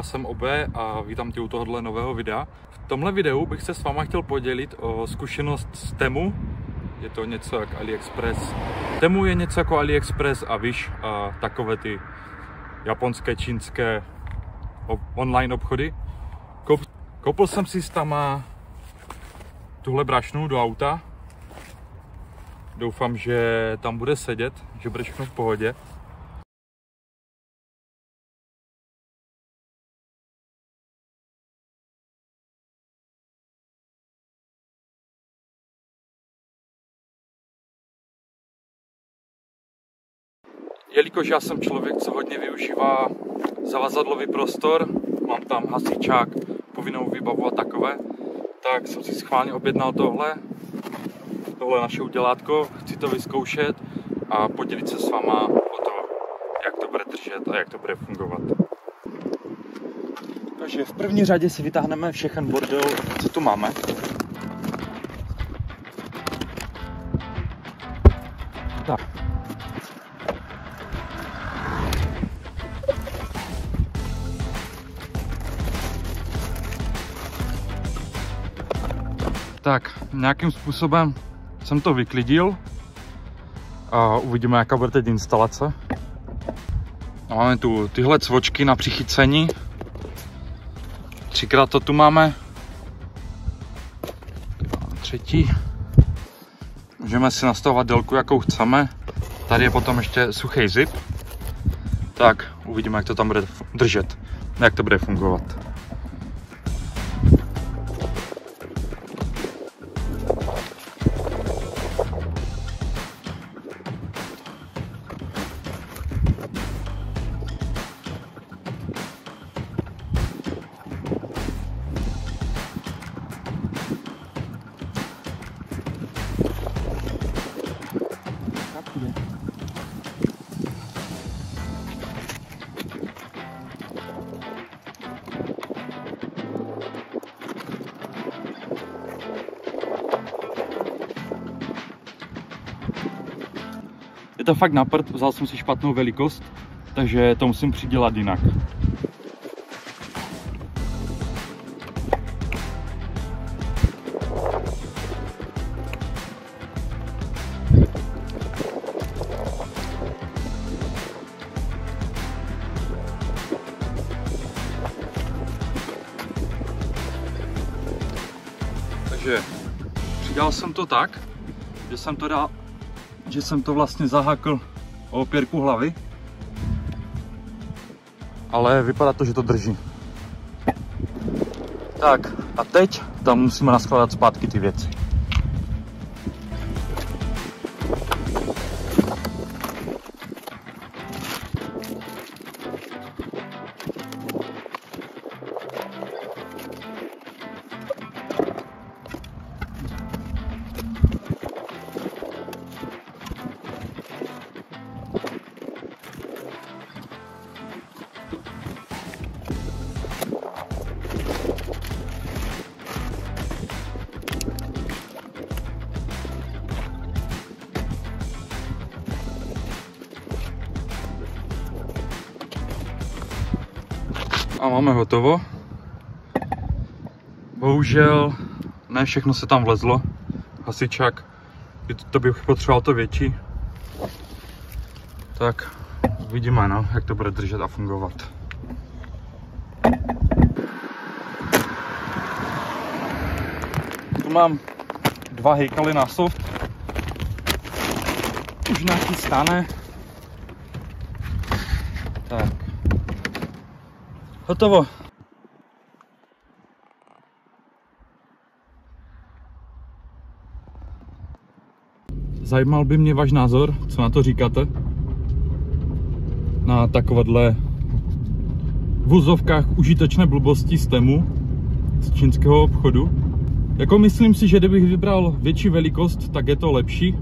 já jsem Obe a vítám tě u tohohle nového videa. V tomhle videu bych se s váma chtěl podělit o zkušenost z Temu. Je to něco jak AliExpress. Temu je něco jako AliExpress a Wish a takové ty japonské, čínské online obchody. Koupil jsem si tam tuhle brašnu do auta. Doufám, že tam bude sedět, že bude všechno v pohodě. Jelikož já jsem člověk, co hodně využívá zavazadlový prostor, mám tam hasičák, povinnou výbavu a takové, tak jsem si schválně objednal tohle naše udělátko, chci to vyzkoušet a podělit se s váma o to, jak to bude držet a jak to bude fungovat. Takže v první řadě si vytáhneme všechen bordel, co tu máme. Tak, nějakým způsobem jsem to vyklidil a uvidíme, jaká bude teď instalace. A máme tu tyhle cvočky na přichycení. 3krát to tu máme. Třetí. Můžeme si nastavovat délku, jakou chceme. Tady je potom ještě suchý zip. Tak, uvidíme, jak to tam bude držet, jak to bude fungovat. Je to fakt na prd, vzal jsem si špatnou velikost, takže to musím přidělat jinak. Takže přidal jsem to tak, že jsem to vlastně zahákl o opěrku hlavy, ale vypadá to, že to drží. Tak a teď tam musíme naskládat zpátky ty věci. A máme hotovo. Bohužel ne všechno se tam vlezlo. Hasičák, to bych potřeboval to větší. Tak uvidíme, no, jak to bude držet a fungovat. Tu mám 2 hejkaly na soft. Už nachystané. Tak. Hotovo. Zajímal by mě váš názor, co na to říkáte? Na takovéhle v uvozovkách užitečné blbosti z Temu, z čínského obchodu. Jako myslím si, že kdybych vybral větší velikost, tak je to lepší.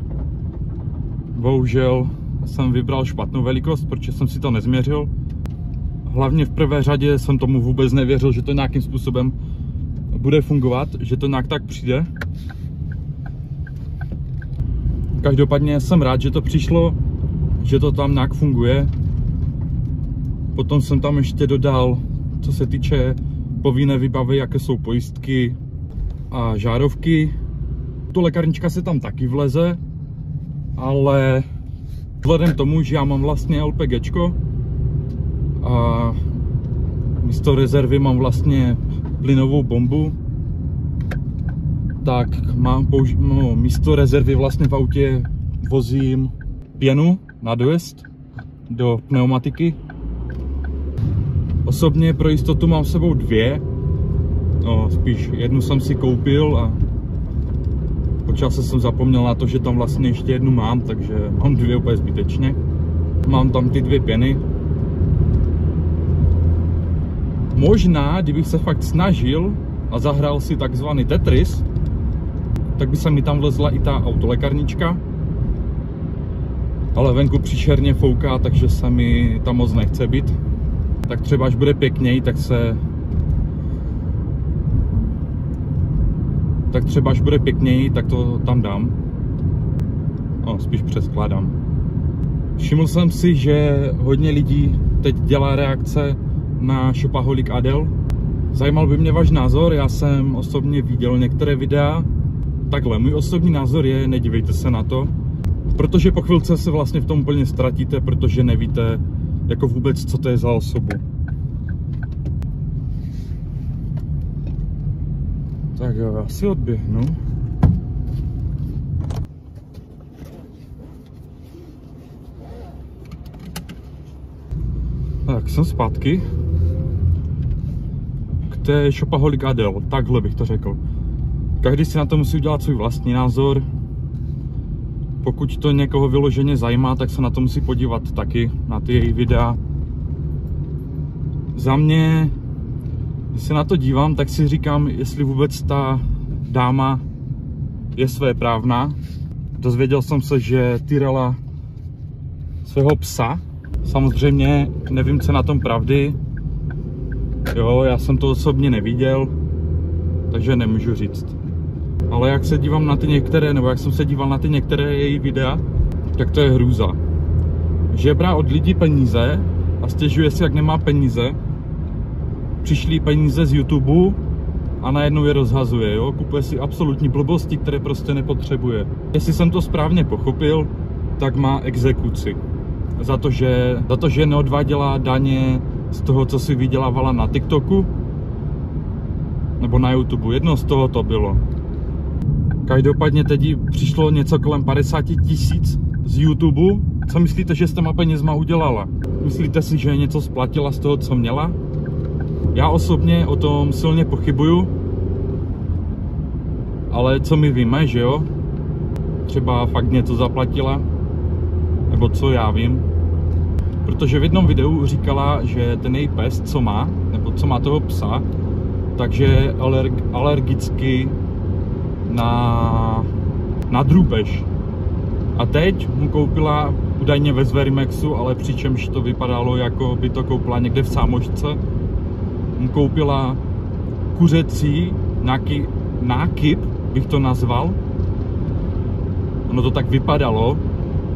Bohužel jsem vybral špatnou velikost, protože jsem si to nezměřil. Hlavně v prvé řadě jsem tomu vůbec nevěřil, že to nějakým způsobem bude fungovat, že to nějak tak přijde. Každopádně jsem rád, že to přišlo, že to tam nějak funguje. Potom jsem tam ještě dodal co se týče povinné výbavy, jaké jsou pojistky a žárovky. To lékárnička se tam taky vleze, ale vzhledem tomu, že já mám vlastně LPGčko a místo rezervy mám vlastně plynovou bombu, tak místo rezervy vlastně v autě vozím pěnu na dojezd do pneumatiky. Osobně pro jistotu mám s sebou dvě, spíš jednu jsem si koupil a po čase jsem zapomněl na to, že tam vlastně ještě jednu mám, takže mám dvě úplně zbytečně. Mám tam ty dvě pěny. Možná, kdybych se fakt snažil a zahrál si takzvaný Tetris, tak by se mi tam vlezla i ta autolékárnička. Ale venku příšerně fouká, takže se mi tam moc nechce být. Tak třeba až bude pěkněji, tak to tam dám. Spíš přeskládám. Všiml jsem si, že hodně lidí teď dělá reakce na Shopaholic Adele. Zajímal by mě váš názor, já jsem osobně viděl některé videa. Takhle, můj osobní názor je, nedívejte se na to, protože po chvilce se vlastně v tom úplně ztratíte, protože nevíte jako vůbec, co to je za osobu. Tak jo, já si odběhnu. Tak, jsem zpátky. K té Shopaholic Adele, takhle bych to řekl. Každý si na to musí udělat svůj vlastní názor. Pokud to někoho vyloženě zajímá, tak se na to musí podívat taky, na ty její videa. Za mě, když se na to dívám, tak si říkám, jestli vůbec ta dáma je svéprávná. Dozvěděl jsem se, že týrala svého psa. Samozřejmě nevím, co na tom pravdy. Jo, já jsem to osobně neviděl, takže nemůžu říct. Ale jak se dívám na ty některé, nebo jak jsem se díval na ty některé její videa, tak to je hrůza. Žebrá od lidí peníze a stěžuje si, jak nemá peníze. Přišly peníze z YouTube a najednou je rozhazuje, jo? Kupuje si absolutní blbosti, které prostě nepotřebuje. Jestli jsem to správně pochopil, tak má exekuci. Za to, že neodváděla daně z toho, co si vydělávala na TikToku nebo na YouTube. Jedno z toho to bylo. Každopádně teď přišlo něco kolem 50 000 z YouTube. Co myslíte, že s těma penězma udělala? Myslíte si, že něco splatila z toho, co měla? Já osobně o tom silně pochybuju. Ale co my víme, že jo? Třeba fakt něco zaplatila. Nebo co já vím. Protože v jednom videu říkala, že ten její pes, co má, nebo co má toho psa, takže je alergický na drůbež. A teď mu koupila údajně ve Zverimaxu, ale přičemž to vypadalo, jako by to koupila někde v Sámošce. Mu koupila kuřecí, nějaký nákyp, bych to nazval. Ono to tak vypadalo.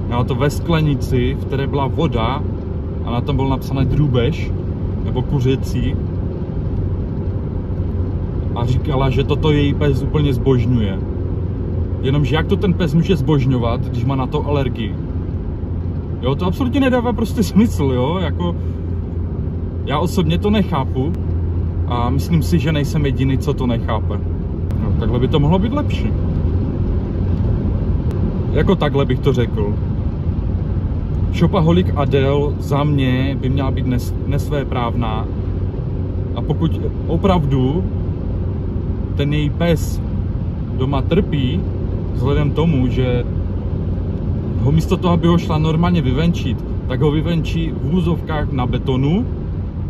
Měla to ve sklenici, v které byla voda a na tom bylo napsané drůbež, nebo kuřecí. A říkala, že toto její pes úplně zbožňuje. Jenomže jak to ten pes může zbožňovat, když má na to alergii? Jo, to absolutně nedává prostě smysl, jo, jako... Já osobně to nechápu a myslím si, že nejsem jediný, co to nechápe. No, takhle by to mohlo být lepší. Jako takhle bych to řekl. Shopaholic Adele za mě by měla být nesvéprávná. A pokud opravdu ten její pes doma trpí, vzhledem tomu, že ho místo toho, aby ho šla normálně vyvenčit, tak ho vyvenčí v úzovkách na betonu,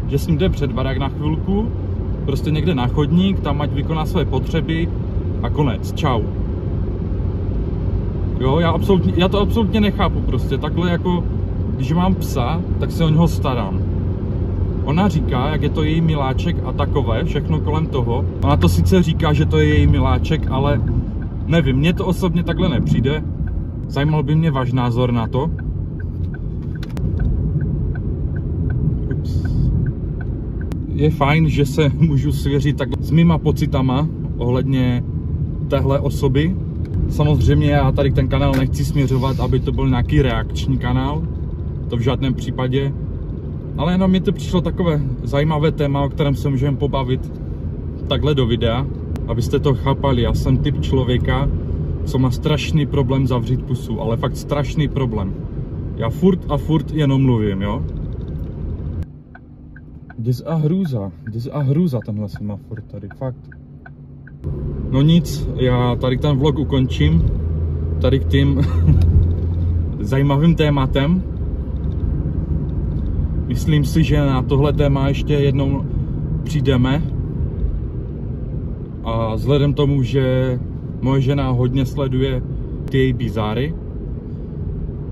že s ním jde před barák na chvilku, prostě někde na chodník, tam ať vykoná své potřeby a konec, čau. Jo, já to absolutně nechápu prostě, takhle jako, když mám psa, tak se o něho starám. Ona říká, jak je to její miláček a takové, všechno kolem toho. Ona to sice říká, že to je její miláček, ale nevím, mně to osobně takhle nepřijde. Zajímal by mě váš názor na to. je fajn, že se můžu svěřit tak s mýma pocitama ohledně téhle osoby. Samozřejmě já tady ten kanál nechci směřovat, aby to byl nějaký reakční kanál, to v žádném případě, ale jenom mi to přišlo takové zajímavé téma, o kterém se můžeme pobavit takhle do videa, abyste to chápali. Já jsem typ člověka, co má strašný problém zavřít pusu, ale fakt strašný problém. Já furt jenom mluvím, jo. Dis a hrůza tenhle semafor tady, fakt. No nic, já tady ten vlog ukončím, tady k tím zajímavým tématem. Myslím si, že na tohle téma ještě jednou přijdeme. A vzhledem tomu, že moje žena hodně sleduje ty její bizáry,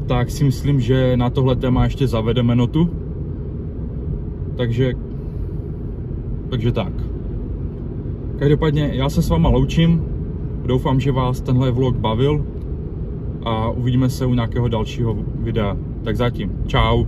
tak si myslím, že na tohle téma ještě zavedeme notu. Takže tak. Každopádně já se s váma loučím, doufám, že vás tenhle vlog bavil a uvidíme se u nějakého dalšího videa. Tak zatím, čau.